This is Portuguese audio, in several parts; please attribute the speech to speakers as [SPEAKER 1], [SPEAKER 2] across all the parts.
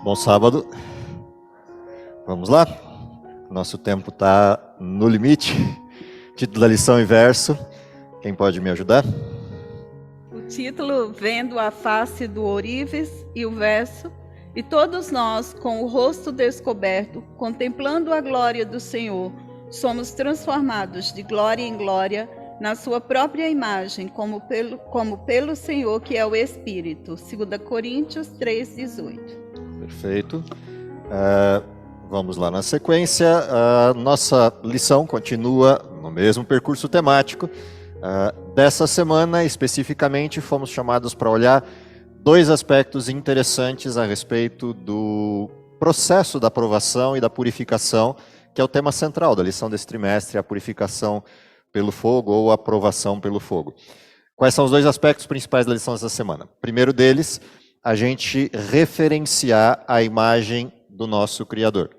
[SPEAKER 1] Bom sábado, vamos lá? Nosso tempo está no limite. Título da lição e verso. Quem pode me ajudar?
[SPEAKER 2] O título, Vendo a face do ourives, e o verso, e todos nós, com o rosto descoberto, contemplando a glória do Senhor, somos transformados de glória em glória, na sua própria imagem, como pelo Senhor, que é o Espírito. 2 Coríntios 3,18.
[SPEAKER 1] Perfeito. Vamos lá na sequência. A nossa lição continua no mesmo percurso temático. Dessa semana, especificamente, fomos chamados para olhar dois aspectos interessantes a respeito do processo da aprovação e da purificação, que é o tema central da lição desse trimestre, a purificação pelo fogo ou a aprovação pelo fogo. Quais são os dois aspectos principais da lição dessa semana? O primeiro deles, a gente referenciar a imagem do nosso Criador.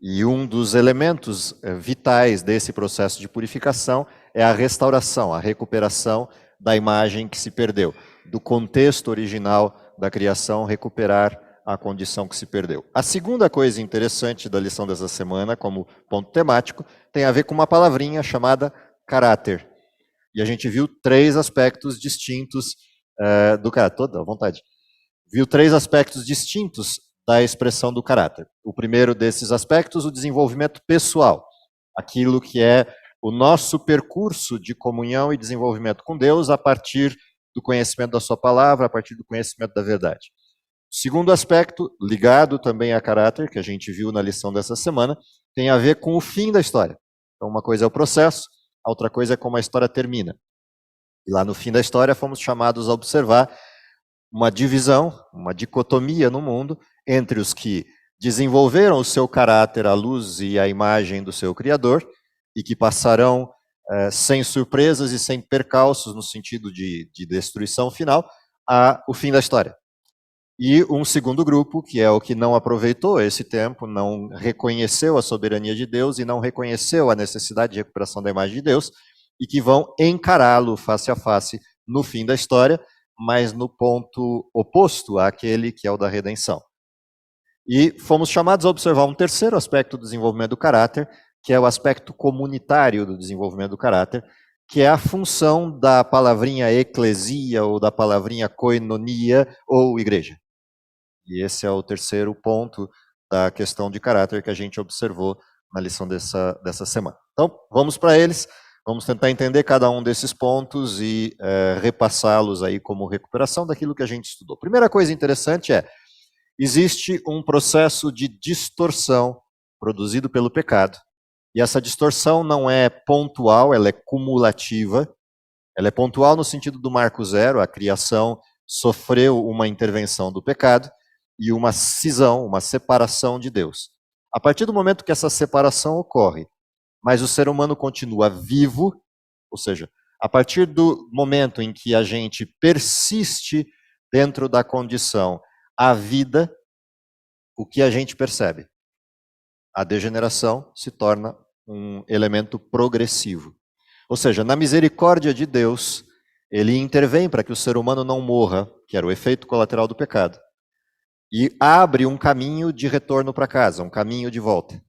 [SPEAKER 1] E um dos elementos vitais desse processo de purificação é a restauração, a recuperação da imagem que se perdeu, do contexto original da criação, recuperar a condição que se perdeu. A segunda coisa interessante da lição dessa semana, como ponto temático, tem a ver com uma palavrinha chamada caráter. E a gente viu três aspectos distintos do caráter. Toda à vontade. Viu três aspectos distintos da expressão do caráter. O primeiro desses aspectos, o desenvolvimento pessoal. Aquilo que é o nosso percurso de comunhão e desenvolvimento com Deus a partir do conhecimento da sua palavra, a partir do conhecimento da verdade. O segundo aspecto, ligado também a caráter, que a gente viu na lição dessa semana, tem a ver com o fim da história. Então, uma coisa é o processo, a outra coisa é como a história termina. E lá no fim da história fomos chamados a observar uma divisão, uma dicotomia no mundo entre os que desenvolveram o seu caráter à luz e à imagem do seu Criador e que passarão sem surpresas e sem percalços no sentido de destruição final o fim da história. E um segundo grupo, que é o que não aproveitou esse tempo, não reconheceu a soberania de Deus e não reconheceu a necessidade de recuperação da imagem de Deus, e que vão encará-lo face a face no fim da história, mas no ponto oposto àquele que é o da redenção. E fomos chamados a observar um terceiro aspecto do desenvolvimento do caráter, que é o aspecto comunitário do desenvolvimento do caráter, que é a função da palavrinha eclesia ou da palavrinha koinonia ou igreja. E esse é o terceiro ponto da questão de caráter que a gente observou na lição dessa semana. Então, vamos para eles, vamos tentar entender cada um desses pontos e repassá-los aí como recuperação daquilo que a gente estudou. Primeira coisa interessante existe um processo de distorção produzido pelo pecado, e essa distorção não é pontual, ela é cumulativa. Ela é pontual no sentido do marco zero, a criação sofreu uma intervenção do pecado e uma cisão, uma separação de Deus. A partir do momento que essa separação ocorre, mas o ser humano continua vivo, ou seja, a partir do momento em que a gente persiste dentro da condição a vida, o que a gente percebe? A degeneração se torna um elemento progressivo. Ou seja, na misericórdia de Deus, ele intervém para que o ser humano não morra, que era o efeito colateral do pecado, e abre um caminho de retorno para casa, um caminho de volta.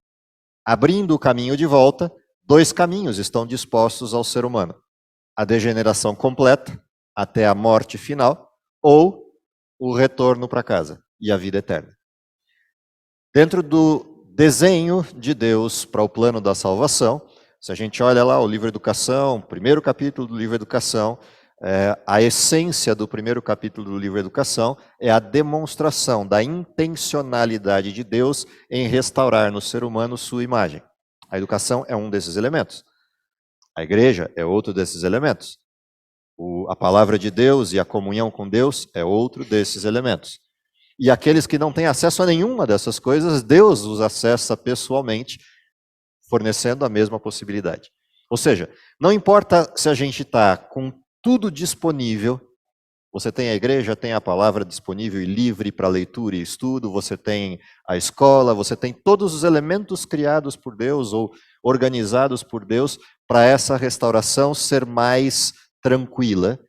[SPEAKER 1] Abrindo o caminho de volta, dois caminhos estão dispostos ao ser humano: a degeneração completa, até a morte final, ou o retorno para casa e a vida eterna. Dentro do desenho de Deus para o plano da salvação, se a gente olha lá o livro Educação, primeiro capítulo do livro Educação, a essência do primeiro capítulo do livro Educação é a demonstração da intencionalidade de Deus em restaurar no ser humano sua imagem. A educação é um desses elementos. A igreja é outro desses elementos. A palavra de Deus e a comunhão com Deus é outro desses elementos. E aqueles que não têm acesso a nenhuma dessas coisas, Deus os acessa pessoalmente, fornecendo a mesma possibilidade. Ou seja, não importa se a gente está com tudo disponível, você tem a igreja, tem a palavra disponível e livre para leitura e estudo, você tem a escola, você tem todos os elementos criados por Deus ou organizados por Deus para essa restauração ser mais tranquila.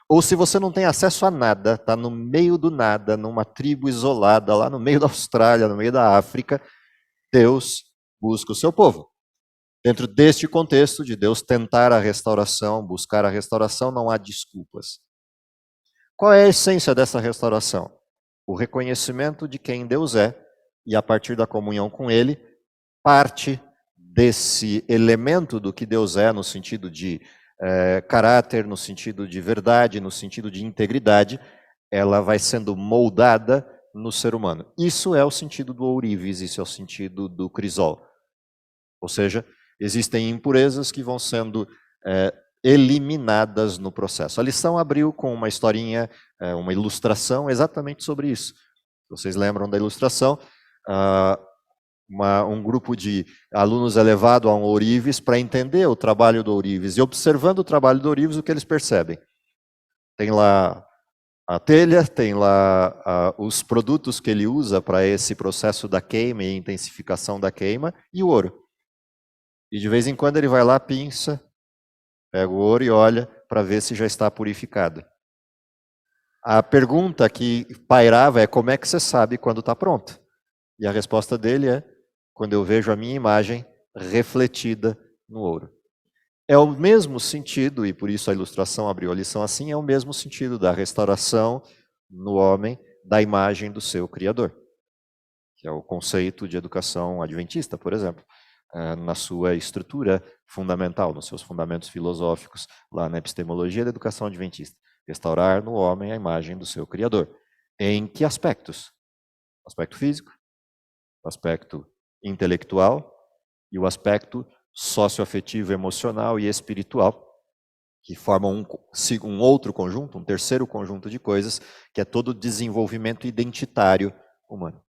[SPEAKER 1] Ou se você não tem acesso a nada, está no meio do nada, numa tribo isolada, lá no meio da Austrália, no meio da África, Deus busca o seu povo. Dentro deste contexto de Deus tentar a restauração, buscar a restauração, não há desculpas. Qual é a essência dessa restauração? O reconhecimento de quem Deus é e, a partir da comunhão com Ele, parte desse elemento do que Deus é, no sentido de caráter, no sentido de verdade, no sentido de integridade, ela vai sendo moldada no ser humano. Isso é o sentido do ourives, isso é o sentido do crisol. Ou seja, existem impurezas que vão sendo eliminadas no processo. A lição abriu com uma historinha, uma ilustração exatamente sobre isso. Vocês lembram da ilustração? Um grupo de alunos é levado a um ourives para entender o trabalho do ourives. E observando o trabalho do ourives, o que eles percebem? Tem lá a telha, tem lá os produtos que ele usa para esse processo da queima e intensificação da queima, e o ouro. E de vez em quando ele vai lá, pinça, pega o ouro e olha para ver se já está purificado. A pergunta que pairava é: como é que você sabe quando está pronto? E a resposta dele é: quando eu vejo a minha imagem refletida no ouro. É o mesmo sentido, e por isso a ilustração abriu a lição assim, é o mesmo sentido da restauração no homem da imagem do seu Criador, que é o conceito de educação adventista, por exemplo, na sua estrutura fundamental, nos seus fundamentos filosóficos, lá na epistemologia da educação adventista. Restaurar no homem a imagem do seu Criador. Em que aspectos? O aspecto físico, o aspecto intelectual e o aspecto socioafetivo, emocional e espiritual, que formam um outro conjunto, um terceiro conjunto de coisas, que é todo o desenvolvimento identitário humano.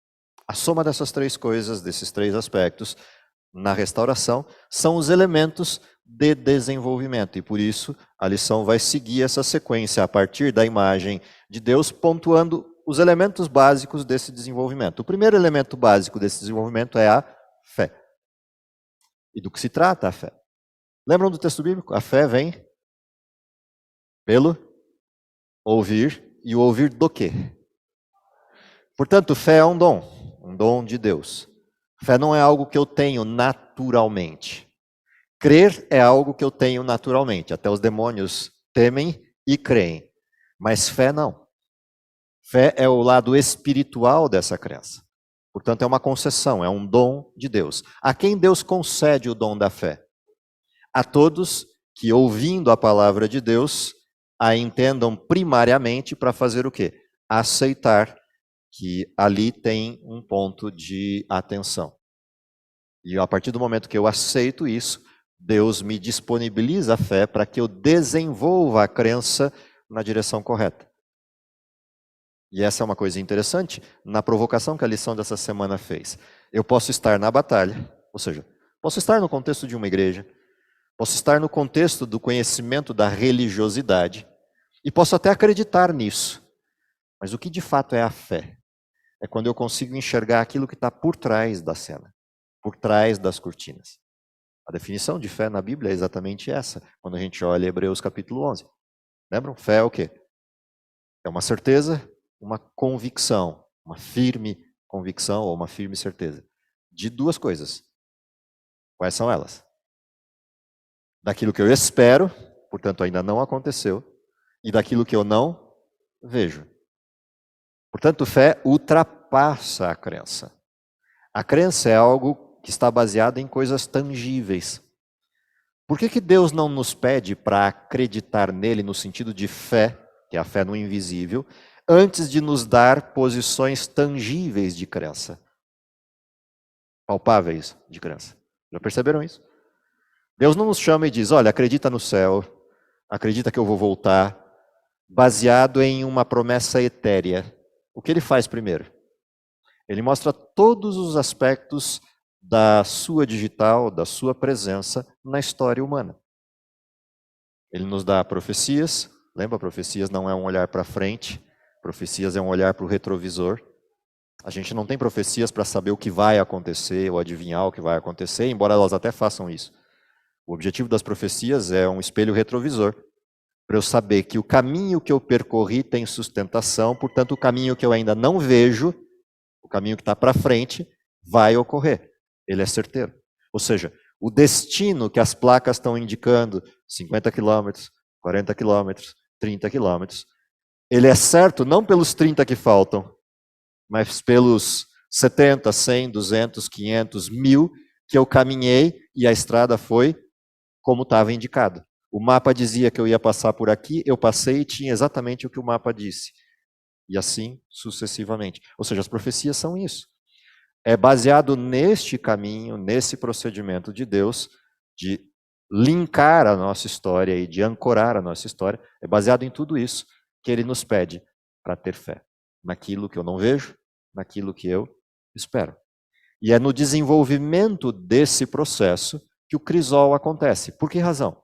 [SPEAKER 1] A soma dessas três coisas, desses três aspectos, na restauração, são os elementos de desenvolvimento, e por isso a lição vai seguir essa sequência a partir da imagem de Deus, pontuando os elementos básicos desse desenvolvimento. O primeiro elemento básico desse desenvolvimento é a fé. E do que se trata a fé? Lembram do texto bíblico? A fé vem pelo ouvir, e o ouvir do quê? Portanto, fé é um dom de Deus. Fé não é algo que eu tenho naturalmente. Crer é algo que eu tenho naturalmente. Até os demônios temem e creem. Mas fé não. Fé é o lado espiritual dessa crença. Portanto, é uma concessão, é um dom de Deus. A quem Deus concede o dom da fé? A todos que, ouvindo a palavra de Deus, a entendam primariamente para fazer o quê? Aceitar que ali tem um ponto de atenção. E a partir do momento que eu aceito isso, Deus me disponibiliza a fé para que eu desenvolva a crença na direção correta. E essa é uma coisa interessante na provocação que a lição dessa semana fez. Eu posso estar na batalha, ou seja, posso estar no contexto de uma igreja, posso estar no contexto do conhecimento da religiosidade, e posso até acreditar nisso. Mas o que de fato é a fé? É quando eu consigo enxergar aquilo que está por trás da cena, por trás das cortinas. A definição de fé na Bíblia é exatamente essa, quando a gente olha Hebreus capítulo 11. Lembram? Fé é o quê? É uma certeza, uma convicção, uma firme convicção ou uma firme certeza de duas coisas. Quais são elas? Daquilo que eu espero, portanto ainda não aconteceu, e daquilo que eu não vejo. Portanto, fé ultrapassa a crença. A crença é algo que está baseado em coisas tangíveis. Por que Deus não nos pede para acreditar nele no sentido de fé, que é a fé no invisível, antes de nos dar posições tangíveis de crença? Palpáveis de crença. Já perceberam isso? Deus não nos chama e diz: olha, acredita no céu, acredita que eu vou voltar, baseado em uma promessa etérea. O que ele faz primeiro? Ele mostra todos os aspectos da sua digital, da sua presença na história humana. Ele nos dá profecias. Lembra, profecias não é um olhar para frente, profecias é um olhar para o retrovisor. A gente não tem profecias para saber o que vai acontecer ou adivinhar o que vai acontecer, embora elas até façam isso. O objetivo das profecias é um espelho retrovisor. para eu saber que o caminho que eu percorri tem sustentação, portanto, o caminho que eu ainda não vejo, o caminho que está para frente, vai ocorrer. Ele é certeiro. Ou seja, o destino que as placas estão indicando, 50 quilômetros, 40 quilômetros, 30 quilômetros, ele é certo não pelos 30 que faltam, mas pelos 70, 100, 200, 500, 1000 que eu caminhei e a estrada foi como estava indicado. O mapa dizia que eu ia passar por aqui, eu passei e tinha exatamente o que o mapa disse. E assim sucessivamente. Ou seja, as profecias são isso. É baseado neste caminho, nesse procedimento de Deus, de linkar a nossa história e de ancorar a nossa história, é baseado em tudo isso que ele nos pede para ter fé. Naquilo que eu não vejo, naquilo que eu espero. E é no desenvolvimento desse processo que o crisol acontece. Por que razão?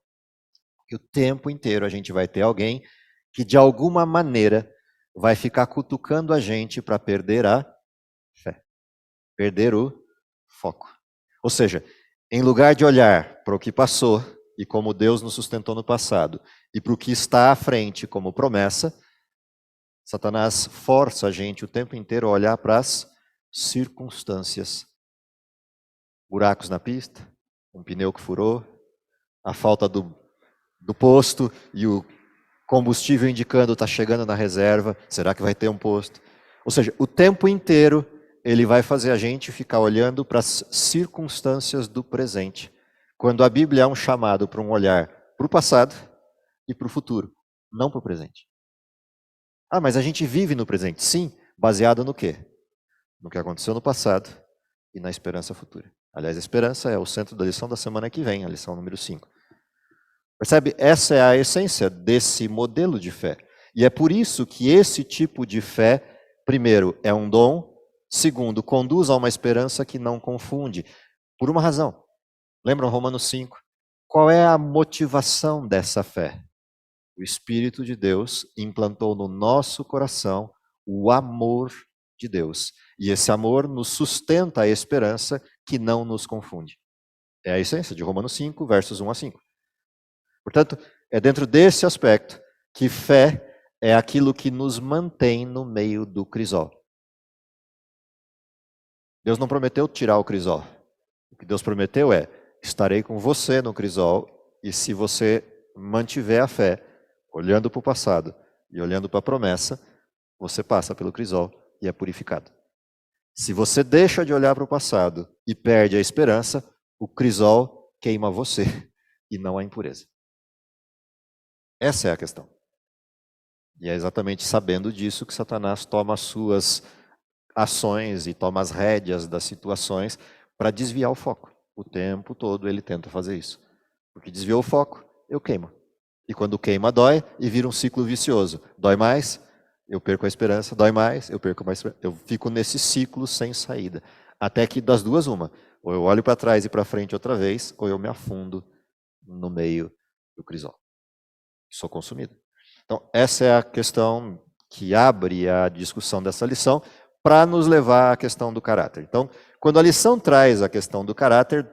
[SPEAKER 1] Porque o tempo inteiro a gente vai ter alguém que de alguma maneira vai ficar cutucando a gente para perder a fé. Perder o foco. Ou seja, em lugar de olhar para o que passou e como Deus nos sustentou no passado, e para o que está à frente como promessa, Satanás força a gente o tempo inteiro a olhar para as circunstâncias. Buracos na pista, um pneu que furou, a falta do posto e o combustível indicando está chegando na reserva, será que vai ter um posto? Ou seja, o tempo inteiro ele vai fazer a gente ficar olhando para as circunstâncias do presente, quando a Bíblia é um chamado para um olhar para o passado e para o futuro, não para o presente. Ah, mas a gente vive no presente. Sim, baseado no quê? No que aconteceu no passado e na esperança futura. Aliás, a esperança é o centro da lição da semana que vem, a lição número 5. Percebe? Essa é a essência desse modelo de fé. E é por isso que esse tipo de fé, primeiro, é um dom, segundo, conduz a uma esperança que não confunde. Por uma razão. Lembram Romanos 5? Qual é a motivação dessa fé? O Espírito de Deus implantou no nosso coração o amor de Deus. E esse amor nos sustenta a esperança que não nos confunde. É a essência de Romanos 5, versos 1 a 5. Portanto, é dentro desse aspecto que fé é aquilo que nos mantém no meio do crisol. Deus não prometeu tirar o crisol. O que Deus prometeu é, estarei com você no crisol, e se você mantiver a fé, olhando para o passado e olhando para a promessa, você passa pelo crisol e é purificado. Se você deixa de olhar para o passado e perde a esperança, o crisol queima você e não a impureza. Essa é a questão. E é exatamente sabendo disso que Satanás toma as suas ações e toma as rédeas das situações para desviar o foco. O tempo todo ele tenta fazer isso. Porque desviou o foco, eu queimo. E quando queima, dói e vira um ciclo vicioso. Dói mais, eu perco a esperança. Dói mais, eu perco mais esperança. Eu fico nesse ciclo sem saída. Até que das duas, uma. Ou eu olho para trás e para frente outra vez, ou eu me afundo no meio do crisol. Sou consumido. Então, essa é a questão que abre a discussão dessa lição para nos levar à questão do caráter. Então, quando a lição traz a questão do caráter,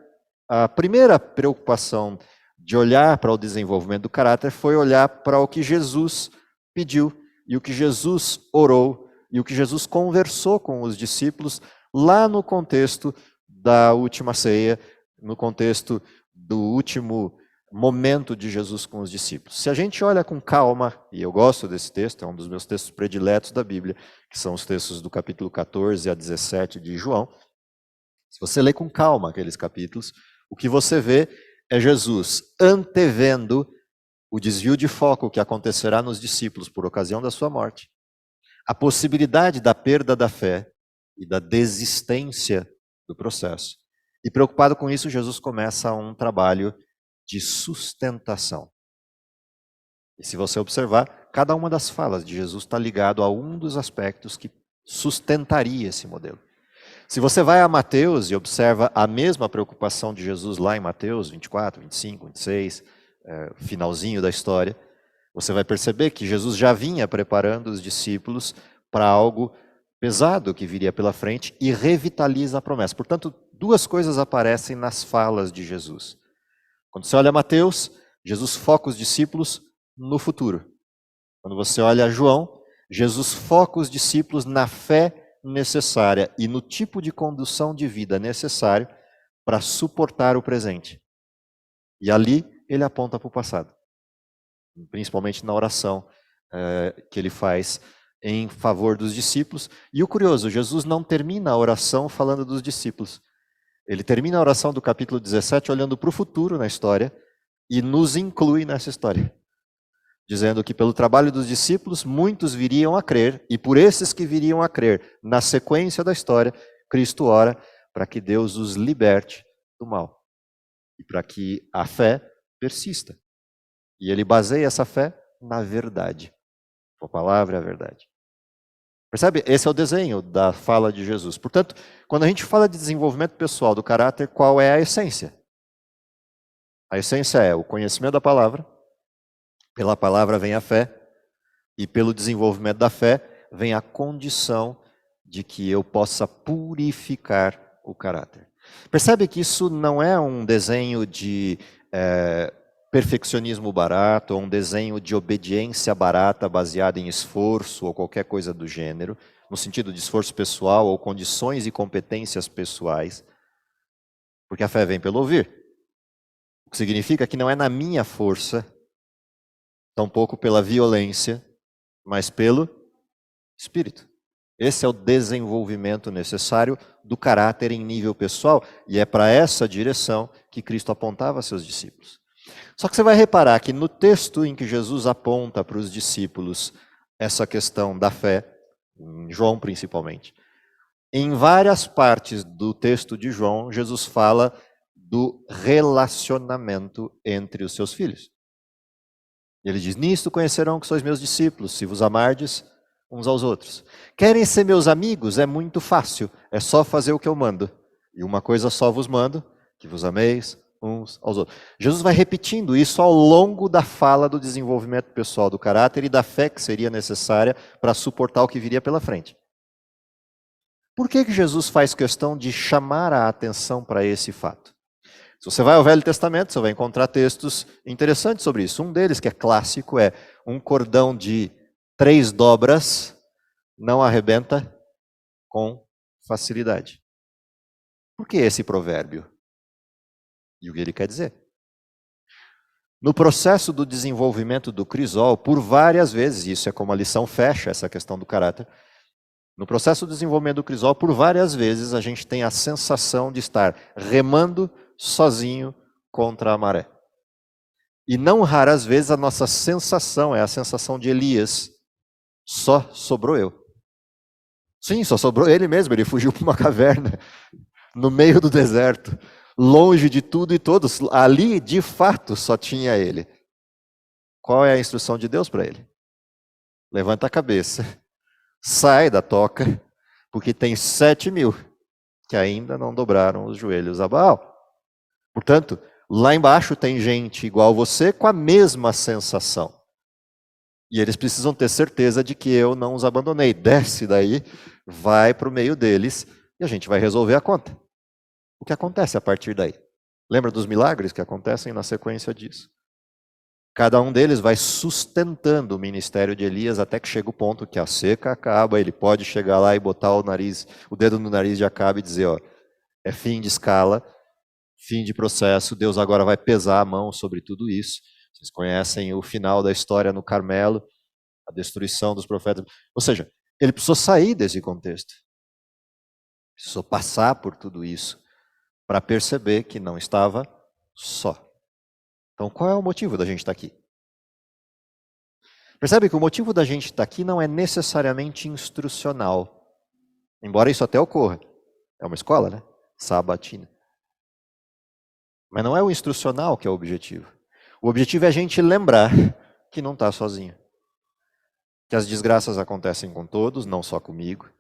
[SPEAKER 1] a primeira preocupação de olhar para o desenvolvimento do caráter foi olhar para o que Jesus pediu e o que Jesus orou e o que Jesus conversou com os discípulos lá no contexto da última ceia, no contexto do último momento de Jesus com os discípulos. Se a gente olha com calma, e eu gosto desse texto, é um dos meus textos prediletos da Bíblia, que são os textos do capítulo 14 a 17 de João, se você lê com calma aqueles capítulos, o que você vê é Jesus antevendo o desvio de foco que acontecerá nos discípulos por ocasião da sua morte, a possibilidade da perda da fé e da desistência do processo. E preocupado com isso, Jesus começa um trabalho de sustentação. E se você observar, cada uma das falas de Jesus está ligado a um dos aspectos que sustentaria esse modelo. Se você vai a Mateus e observa a mesma preocupação de Jesus lá em Mateus 24, 25, 26, finalzinho da história, você vai perceber que Jesus já vinha preparando os discípulos para algo pesado que viria pela frente e revitaliza a promessa. Portanto, duas coisas aparecem nas falas de Jesus. Quando você olha Mateus, Jesus foca os discípulos no futuro. Quando você olha João, Jesus foca os discípulos na fé necessária e no tipo de condução de vida necessário para suportar o presente. E ali ele aponta para o passado, principalmente na oração que ele faz em favor dos discípulos. E o curioso, Jesus não termina a oração falando dos discípulos. Ele termina a oração do capítulo 17 olhando para o futuro na história e nos inclui nessa história, dizendo que pelo trabalho dos discípulos muitos viriam a crer, e por esses que viriam a crer, na sequência da história, Cristo ora para que Deus os liberte do mal e para que a fé persista. E ele baseia essa fé na verdade. A palavra é a verdade. Percebe? Esse é o desenho da fala de Jesus. Portanto, quando a gente fala de desenvolvimento pessoal do caráter, qual é a essência? A essência é o conhecimento da palavra, pela palavra vem a fé, e pelo desenvolvimento da fé vem a condição de que eu possa purificar o caráter. Percebe que isso não é um desenho de perfeccionismo barato, ou um desenho de obediência barata baseada em esforço ou qualquer coisa do gênero, no sentido de esforço pessoal ou condições e competências pessoais, porque a fé vem pelo ouvir. O que significa que não é na minha força, tampouco pela violência, mas pelo Espírito. Esse é o desenvolvimento necessário do caráter em nível pessoal, e é para essa direção que Cristo apontava a seus discípulos. Só que você vai reparar que no texto em que Jesus aponta para os discípulos essa questão da fé, em João principalmente, em várias partes do texto de João, Jesus fala do relacionamento entre os seus filhos. Ele diz: nisto conhecerão que sois meus discípulos, se vos amardes uns aos outros. Querem ser meus amigos? É muito fácil, é só fazer o que eu mando. E uma coisa só vos mando, que vos ameis uns aos outros. Jesus vai repetindo isso ao longo da fala do desenvolvimento pessoal do caráter e da fé que seria necessária para suportar o que viria pela frente. Por que Jesus faz questão de chamar a atenção para esse fato? Se você vai ao Velho Testamento, você vai encontrar textos interessantes sobre isso. Um deles, que é clássico, é um cordão de 3 dobras não arrebenta com facilidade. Por que esse provérbio? E o que ele quer dizer? No processo do desenvolvimento do crisol, por várias vezes, isso é como a lição fecha essa questão do caráter, no processo do desenvolvimento do crisol, por várias vezes a gente tem a sensação de estar remando sozinho contra a maré. E não raras vezes a nossa sensação é a sensação de Elias: só sobrou eu. Sim, só sobrou ele mesmo, ele fugiu para uma caverna, no meio do deserto, longe de tudo e todos. Ali, de fato, só tinha ele. Qual é a instrução de Deus para ele? Levanta a cabeça, sai da toca, porque tem 7.000 que ainda não dobraram os joelhos a Baal. Portanto, lá embaixo tem gente igual você com a mesma sensação. E eles precisam ter certeza de que eu não os abandonei. Desce daí, vai para o meio deles e a gente vai resolver a conta. O que acontece a partir daí? Lembra dos milagres que acontecem na sequência disso? Cada um deles vai sustentando o ministério de Elias até que chega o ponto que a seca acaba, ele pode chegar lá e botar o dedo no nariz de Acabe e dizer: ó, é fim de escala, fim de processo, Deus agora vai pesar a mão sobre tudo isso. Vocês conhecem o final da história no Carmelo, a destruição dos profetas. Ou seja, ele precisou sair desse contexto. Precisou passar por tudo isso para perceber que não estava só. Então, qual é o motivo da gente estar aqui? Percebe que o motivo da gente estar aqui não é necessariamente instrucional. Embora isso até ocorra. É uma escola, né? Sabatina. Mas não é o instrucional que é o objetivo. O objetivo é a gente lembrar que não está sozinho. Que as desgraças acontecem com todos, não só comigo.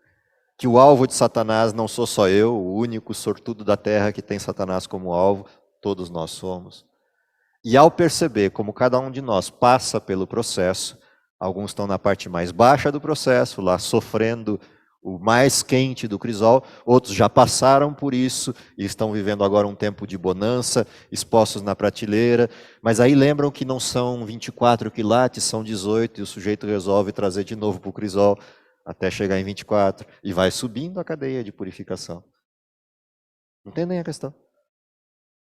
[SPEAKER 1] Que o alvo de Satanás não sou só eu, o único sortudo da terra que tem Satanás como alvo, todos nós somos. E ao perceber como cada um de nós passa pelo processo, alguns estão na parte mais baixa do processo, lá sofrendo o mais quente do crisol, outros já passaram por isso e estão vivendo agora um tempo de bonança, expostos na prateleira, mas aí lembram que não são 24 quilates, são 18, e o sujeito resolve trazer de novo para o crisol, até chegar em 24, e vai subindo a cadeia de purificação. Entendem a questão?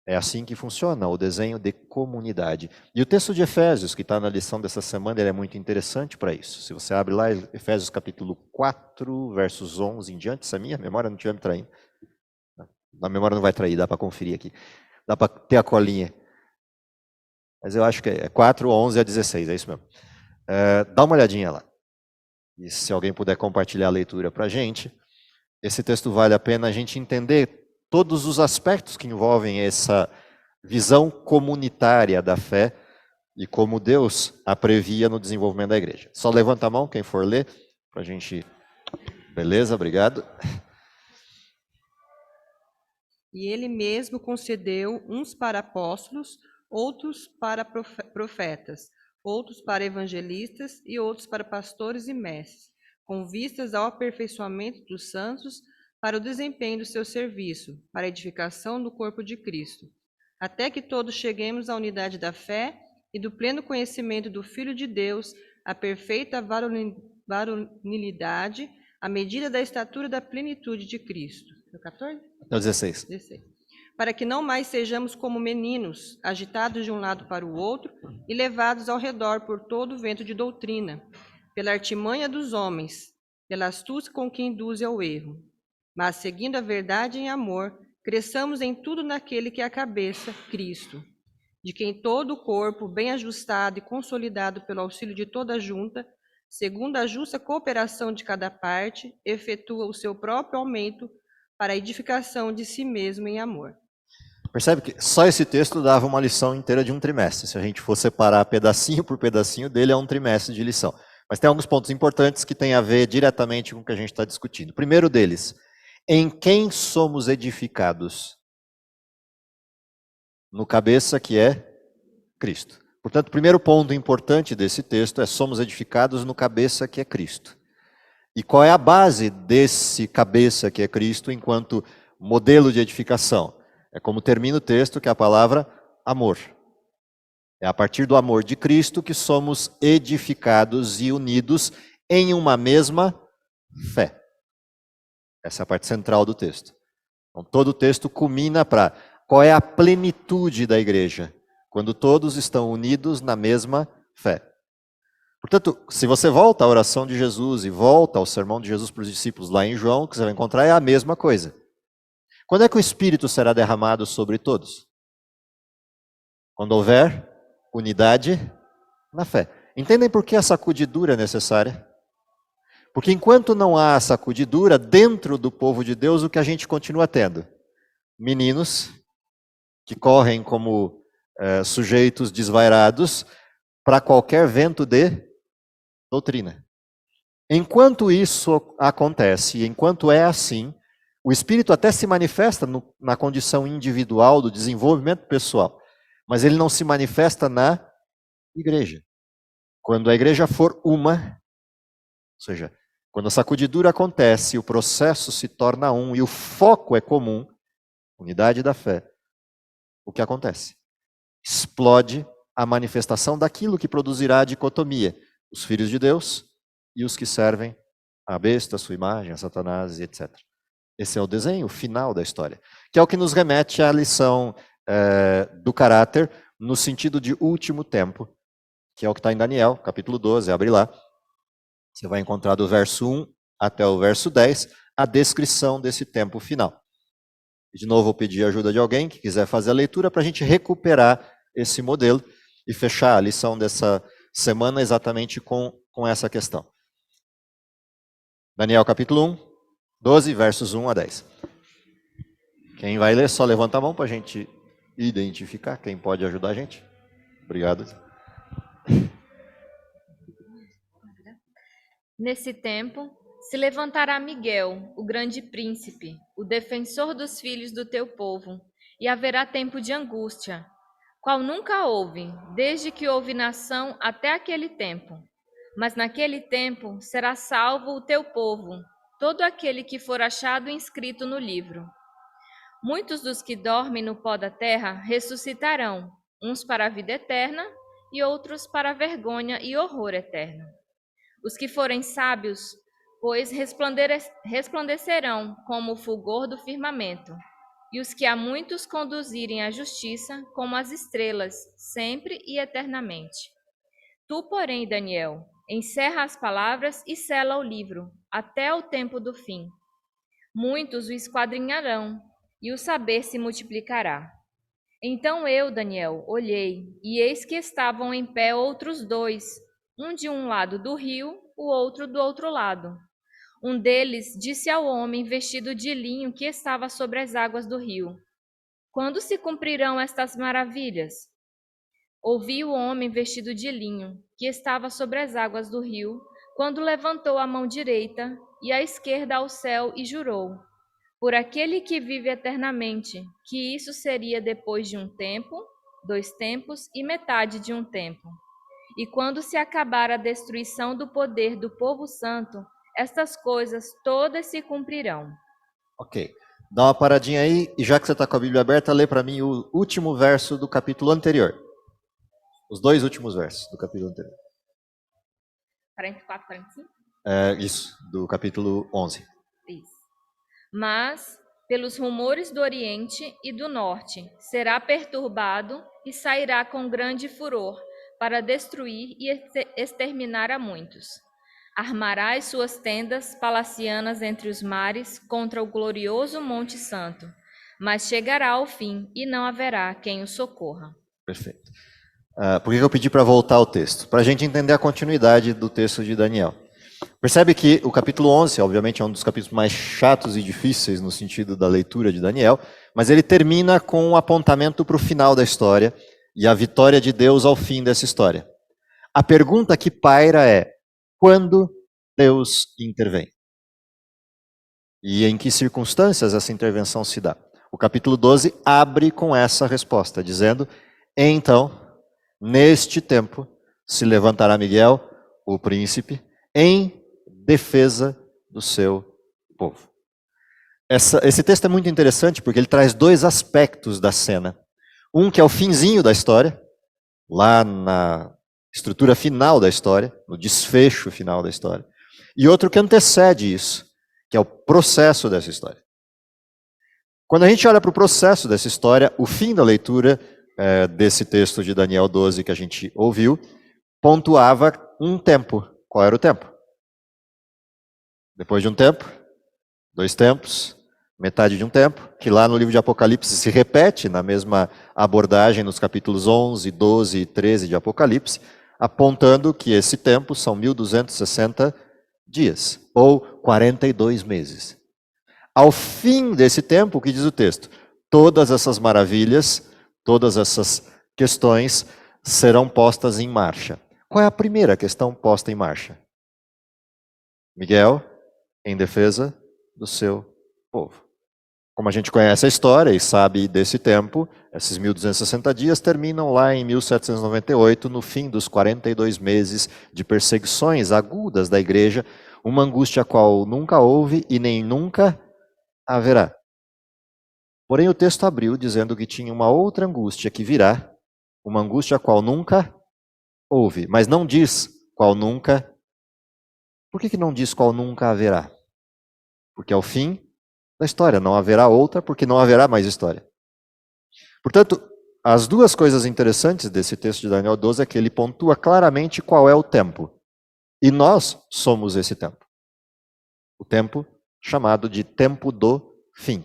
[SPEAKER 1] É assim que funciona o desenho de comunidade. E o texto de Efésios, que está na lição dessa semana, ele é muito interessante para isso. Se você abre lá, Efésios capítulo 4, versos 11 em diante, se a minha memória não estiver me traindo. A memória não vai trair, dá para conferir aqui. Dá para ter a colinha. Mas eu acho que é 4, 11 a 16, é isso mesmo. Dá uma olhadinha lá. E se alguém puder compartilhar a leitura para a gente, esse texto vale a pena a gente entender todos os aspectos que envolvem essa visão comunitária da fé e como Deus a previa no desenvolvimento da igreja. Só levanta a mão, quem for ler, para a gente... Beleza, obrigado.
[SPEAKER 3] E ele mesmo concedeu uns para apóstolos, outros para profetas, outros para evangelistas e outros para pastores e mestres, com vistas ao aperfeiçoamento dos santos, para o desempenho do seu serviço, para a edificação do corpo de Cristo, até que todos cheguemos à unidade da fé e do pleno conhecimento do Filho de Deus, à perfeita varonilidade, à medida da estatura da plenitude de Cristo. 14?
[SPEAKER 1] É o 16.
[SPEAKER 3] 16. Para que não mais sejamos como meninos, agitados de um lado para o outro e levados ao redor por todo o vento de doutrina, pela artimanha dos homens, pela astúcia com que induz ao erro. Mas, seguindo a verdade em amor, cresçamos em tudo naquele que é a cabeça, Cristo, de quem todo o corpo, bem ajustado e consolidado pelo auxílio de toda a junta, segundo a justa cooperação de cada parte, efetua o seu próprio aumento para a edificação de si mesmo em amor.
[SPEAKER 1] Percebe que só esse texto dava uma lição inteira de um trimestre. Se a gente for separar pedacinho por pedacinho dele, é um trimestre de lição. Mas tem alguns pontos importantes que têm a ver diretamente com o que a gente está discutindo. O primeiro deles, em quem somos edificados? No cabeça que é Cristo. Portanto, o primeiro ponto importante desse texto é somos edificados no cabeça que é Cristo. E qual é a base desse cabeça que é Cristo enquanto modelo de edificação? É como termina o texto, que é a palavra amor. É a partir do amor de Cristo que somos edificados e unidos em uma mesma fé. Essa é a parte central do texto. Então, todo o texto culmina para qual é a plenitude da igreja, quando todos estão unidos na mesma fé. Portanto, se você volta à oração de Jesus e volta ao sermão de Jesus para os discípulos lá em João, o que você vai encontrar é a mesma coisa. Quando é que o Espírito será derramado sobre todos? Quando houver unidade na fé. Entendem por que a sacudidura é necessária? Porque enquanto não há sacudidura dentro do povo de Deus, o que a gente continua tendo? Meninos que correm como sujeitos desvairados para qualquer vento de doutrina. Enquanto isso acontece, enquanto é assim, o Espírito até se manifesta na condição individual do desenvolvimento pessoal, mas ele não se manifesta na igreja. Quando a igreja for uma, ou seja, quando a sacudidura acontece, o processo se torna um e o foco é comum, unidade da fé, o que acontece? Explode a manifestação daquilo que produzirá a dicotomia, os filhos de Deus e os que servem a besta, a sua imagem, a Satanás, etc. Esse é o desenho final da história, que é o que nos remete à lição do caráter no sentido de último tempo, que é o que está em Daniel, capítulo 12, abre lá. Você vai encontrar do verso 1 até o verso 10 a descrição desse tempo final. E de novo, vou pedir a ajuda de alguém que quiser fazer a leitura para a gente recuperar esse modelo e fechar a lição dessa semana exatamente com essa questão. Daniel capítulo 1, 12, versos 1 a 10. Quem vai ler, só levanta a mão para a gente identificar quem pode ajudar a gente. Obrigado.
[SPEAKER 4] Nesse tempo, se levantará Miguel, o grande príncipe, o defensor dos filhos do teu povo, e haverá tempo de angústia, qual nunca houve, desde que houve nação até aquele tempo. Mas naquele tempo será salvo o teu povo, todo aquele que for achado inscrito no livro. Muitos dos que dormem no pó da terra ressuscitarão, uns para a vida eterna e outros para a vergonha e horror eterno. Os que forem sábios, pois resplandecerão como o fulgor do firmamento, e os que a muitos conduzirem à justiça, como as estrelas, sempre e eternamente. Tu, porém, Daniel, encerra as palavras e sela o livro, até o tempo do fim. Muitos o esquadrinharão, e o saber se multiplicará. Então eu, Daniel, olhei, e eis que estavam em pé outros dois, um de um lado do rio, o outro do outro lado. Um deles disse ao homem vestido de linho que estava sobre as águas do rio: Quando se cumprirão estas maravilhas? Ouvi o homem vestido de linho, que estava sobre as águas do rio, quando levantou a mão direita e a esquerda ao céu e jurou: Por aquele que vive eternamente, que isso seria depois de um tempo, 2 tempos e metade de um tempo. E quando se acabar a destruição do poder do povo santo, estas coisas todas se cumprirão.
[SPEAKER 1] Ok. Dá uma paradinha aí, e já que você está com a Bíblia aberta, lê para mim o último verso do capítulo anterior. Os 2 últimos versos do capítulo anterior.
[SPEAKER 4] 44, 45?
[SPEAKER 1] Isso, do capítulo 11.
[SPEAKER 4] Isso. Mas, pelos rumores do Oriente e do Norte, será perturbado e sairá com grande furor para destruir e exterminar a muitos. Armará as suas tendas palacianas entre os mares contra o glorioso Monte Santo, mas chegará ao fim e não haverá quem o socorra.
[SPEAKER 1] Perfeito. Por que eu pedi para voltar ao texto? Para a gente entender a continuidade do texto de Daniel. Percebe que o capítulo 11, obviamente, é um dos capítulos mais chatos e difíceis no sentido da leitura de Daniel, mas ele termina com um apontamento para o final da história e a vitória de Deus ao fim dessa história. A pergunta que paira é: quando Deus intervém? E em que circunstâncias essa intervenção se dá? O capítulo 12 abre com essa resposta, dizendo: Então, neste tempo, se levantará Miguel, o príncipe, em defesa do seu povo. Esse texto é muito interessante porque ele traz 2 aspectos da cena. Um que é o finzinho da história, lá na estrutura final da história, no desfecho final da história. E outro que antecede isso, que é o processo dessa história. Quando a gente olha para o processo dessa história, o fim da leitura desse texto de Daniel 12 que a gente ouviu, pontuava um tempo. Qual era o tempo? Depois de um tempo, 2 tempos, metade de um tempo, que lá no livro de Apocalipse se repete na mesma abordagem nos capítulos 11, 12 e 13 de Apocalipse, apontando que esse tempo são 1260 dias, ou 42 meses. Ao fim desse tempo, o que diz o texto? Todas essas maravilhas, todas essas questões serão postas em marcha. Qual é a primeira questão posta em marcha? Miguel, em defesa do seu povo. Como a gente conhece a história e sabe desse tempo, esses 1260 dias terminam lá em 1798, no fim dos 42 meses de perseguições agudas da igreja, uma angústia a qual nunca houve e nem nunca haverá. Porém, o texto abriu dizendo que tinha uma outra angústia que virá, uma angústia a qual nunca houve, mas não diz qual nunca. Por que não diz qual nunca haverá? Porque é o fim da história, não haverá outra, porque não haverá mais história. Portanto, as 2 coisas interessantes desse texto de Daniel 12 é que ele pontua claramente qual é o tempo. E nós somos esse tempo. O tempo chamado de tempo do fim.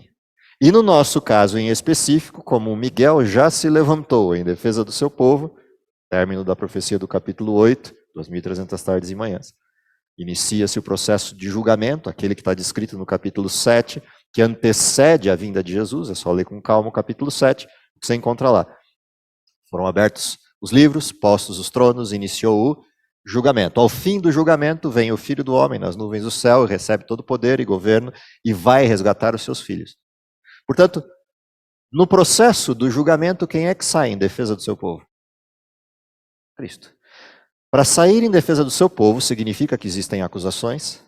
[SPEAKER 1] E no nosso caso em específico, como Miguel já se levantou em defesa do seu povo, término da profecia do capítulo 8, 2.300 tardes e manhãs. Inicia-se o processo de julgamento, aquele que está descrito no capítulo 7, que antecede a vinda de Jesus. É só ler com calma o capítulo 7, que você encontra lá. Foram abertos os livros, postos os tronos, iniciou o julgamento. Ao fim do julgamento, vem o Filho do Homem nas nuvens do céu, e recebe todo o poder e governo, e vai resgatar os seus filhos. Portanto, no processo do julgamento, quem é que sai em defesa do seu povo? Cristo. Para sair em defesa do seu povo, significa que existem acusações,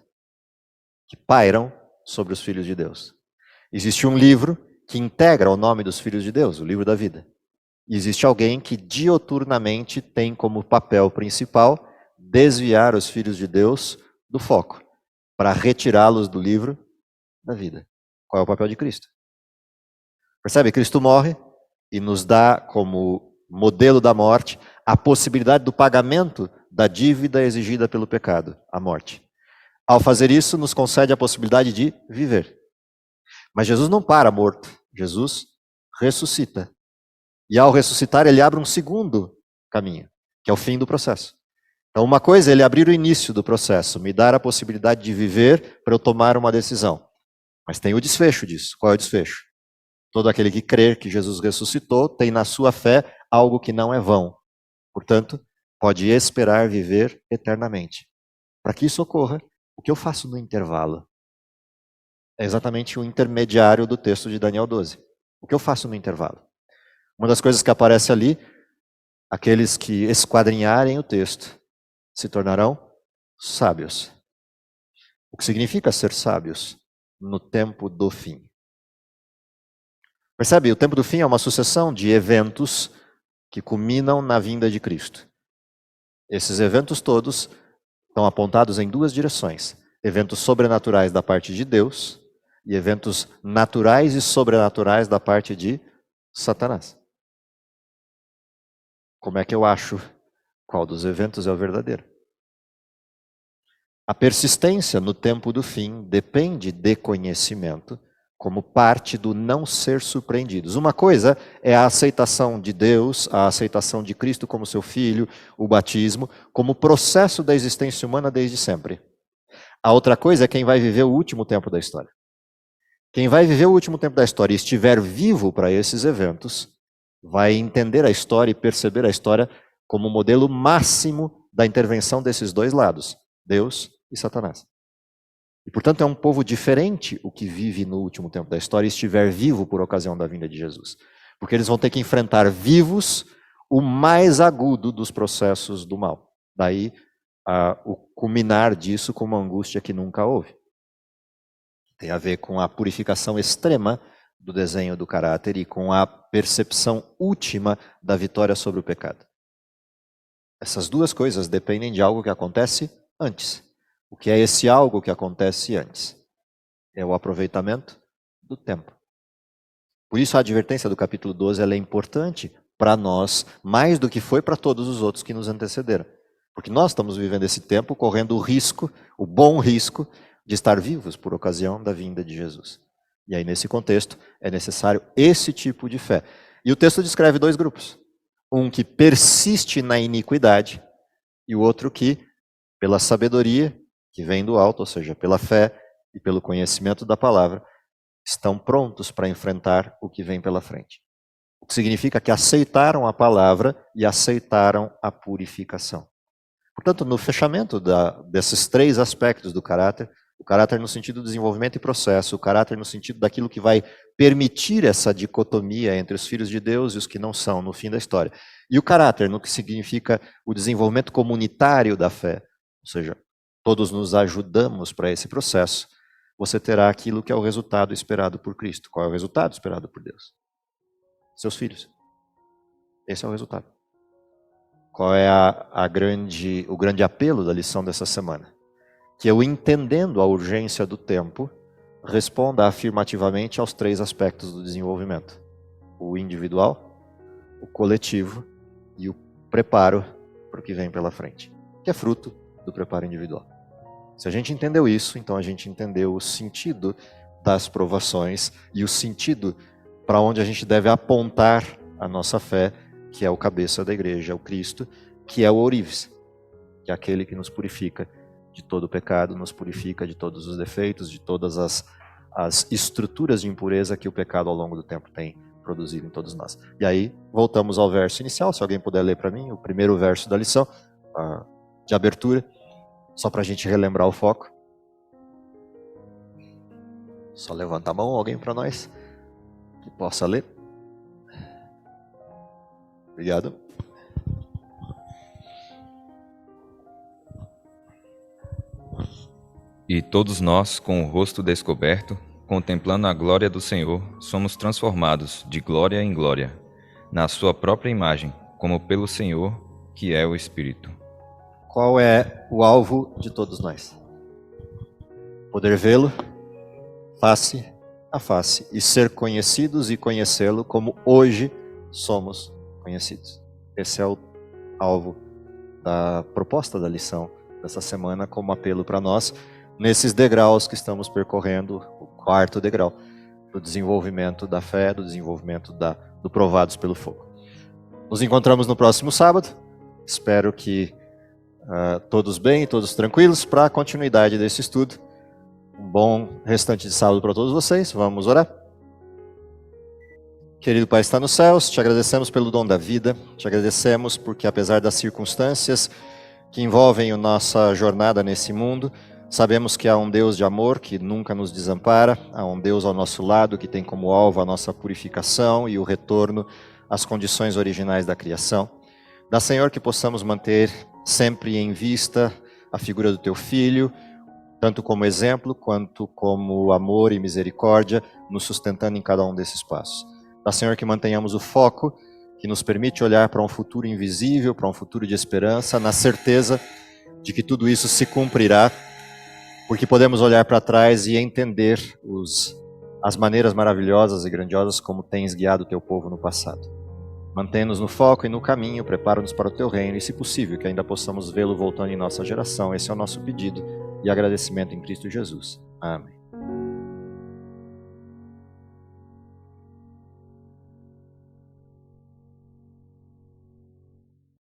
[SPEAKER 1] que pairam sobre os filhos de Deus. Existe um livro que integra o nome dos filhos de Deus, o livro da vida. E existe alguém que dioturnamente tem como papel principal desviar os filhos de Deus do foco, para retirá-los do livro da vida. Qual é o papel de Cristo? Percebe? Cristo morre e nos dá como modelo da morte a possibilidade do pagamento da dívida exigida pelo pecado, a morte. Ao fazer isso, nos concede a possibilidade de viver. Mas Jesus não para morto, Jesus ressuscita. E ao ressuscitar, ele abre um segundo caminho, que é o fim do processo. Então, uma coisa é ele abrir o início do processo, me dar a possibilidade de viver para eu tomar uma decisão. Mas tem o desfecho disso. Qual é o desfecho? Todo aquele que crer que Jesus ressuscitou tem na sua fé algo que não é vão. Portanto, pode esperar viver eternamente. Para que isso ocorra, o que eu faço no intervalo? É exatamente o intermediário do texto de Daniel 12. O que eu faço no intervalo? Uma das coisas que aparece ali, aqueles que esquadrinharem o texto se tornarão sábios. O que significa ser sábios no tempo do fim? Percebe? O tempo do fim é uma sucessão de eventos que culminam na vinda de Cristo. Esses eventos todos estão apontados em duas direções. Eventos sobrenaturais da parte de Deus e eventos naturais e sobrenaturais da parte de Satanás. Como é que eu acho qual dos eventos é o verdadeiro? A persistência no tempo do fim depende de conhecimento como parte do não ser surpreendidos. Uma coisa é a aceitação de Deus, a aceitação de Cristo como seu Filho, o batismo, como processo da existência humana desde sempre. A outra coisa é quem vai viver o último tempo da história. Quem vai viver o último tempo da história e estiver vivo para esses eventos, vai entender a história e perceber a história como o modelo máximo da intervenção desses dois lados, Deus e Satanás. E, portanto, é um povo diferente o que vive no último tempo da história e estiver vivo por ocasião da vinda de Jesus. Porque eles vão ter que enfrentar vivos o mais agudo dos processos do mal. Daí, o culminar disso com uma angústia que nunca houve. Tem a ver com a purificação extrema do desenho do caráter e com a percepção última da vitória sobre o pecado. Essas duas coisas dependem de algo que acontece antes. O que é esse algo que acontece antes? É o aproveitamento do tempo. Por isso a advertência do capítulo 12 ela é importante para nós, mais do que foi para todos os outros que nos antecederam. Porque nós estamos vivendo esse tempo correndo o risco, o bom risco, de estar vivos por ocasião da vinda de Jesus. E aí, nesse contexto, é necessário esse tipo de fé. E o texto descreve dois grupos. Um que persiste na iniquidade e o outro que, pela sabedoria, que vem do alto, ou seja, pela fé e pelo conhecimento da palavra, estão prontos para enfrentar o que vem pela frente. O que significa que aceitaram a palavra e aceitaram a purificação. Portanto, no fechamento desses três aspectos do caráter, o caráter no sentido do desenvolvimento e processo, o caráter no sentido daquilo que vai permitir essa dicotomia entre os filhos de Deus e os que não são no fim da história. E o caráter no que significa o desenvolvimento comunitário da fé, ou seja, todos nos ajudamos para esse processo, você terá aquilo que é o resultado esperado por Cristo. Qual é o resultado esperado por Deus? Seus filhos. Esse é o resultado. Qual é o grande apelo da lição dessa semana? Que eu, entendendo a urgência do tempo, responda afirmativamente aos três aspectos do desenvolvimento. O individual, o coletivo e o preparo para o que vem pela frente, que é fruto do preparo individual. Se a gente entendeu isso, então a gente entendeu o sentido das provações e o sentido para onde a gente deve apontar a nossa fé, que é o cabeça da igreja, o Cristo, que é o ourives, que é aquele que nos purifica de todo o pecado, nos purifica de todos os defeitos, de todas as estruturas de impureza que o pecado ao longo do tempo tem produzido em todos nós. E aí, voltamos ao verso inicial, se alguém puder ler para mim, o primeiro verso da lição, de abertura, só para a gente relembrar o foco. Só levanta a mão, alguém para nós, que possa ler. Obrigado.
[SPEAKER 5] E todos nós, com o rosto descoberto, contemplando a glória do Senhor, somos transformados de glória em glória, na sua própria imagem, como pelo Senhor, que é o Espírito.
[SPEAKER 1] Qual é o alvo de todos nós? Poder vê-lo face a face e ser conhecidos e conhecê-lo como hoje somos conhecidos. Esse é o alvo da proposta da lição dessa semana, como apelo para nós, nesses degraus que estamos percorrendo, o 4º degrau do desenvolvimento da fé, do desenvolvimento do provados pelo fogo. Nos encontramos no próximo sábado. Espero que todos bem, todos tranquilos, para a continuidade desse estudo. Um bom restante de sábado para todos vocês. Vamos orar. Querido Pai, está nos céus, te agradecemos pelo dom da vida, te agradecemos porque apesar das circunstâncias que envolvem a nossa jornada nesse mundo, sabemos que há um Deus de amor que nunca nos desampara, há um Deus ao nosso lado que tem como alvo a nossa purificação e o retorno às condições originais da criação. Dá, Senhor, que possamos manter sempre em vista a figura do Teu Filho, tanto como exemplo, quanto como amor e misericórdia, nos sustentando em cada um desses passos. Dá, Senhor, que mantenhamos o foco, que nos permite olhar para um futuro invisível, para um futuro de esperança, na certeza de que tudo isso se cumprirá, porque podemos olhar para trás e entender as maneiras maravilhosas e grandiosas como tens guiado o Teu povo no passado. Mantém-nos no foco e no caminho, prepara-nos para o Teu reino e, se possível, que ainda possamos vê-lo voltando em nossa geração. Esse é o nosso pedido e agradecimento em Cristo Jesus. Amém.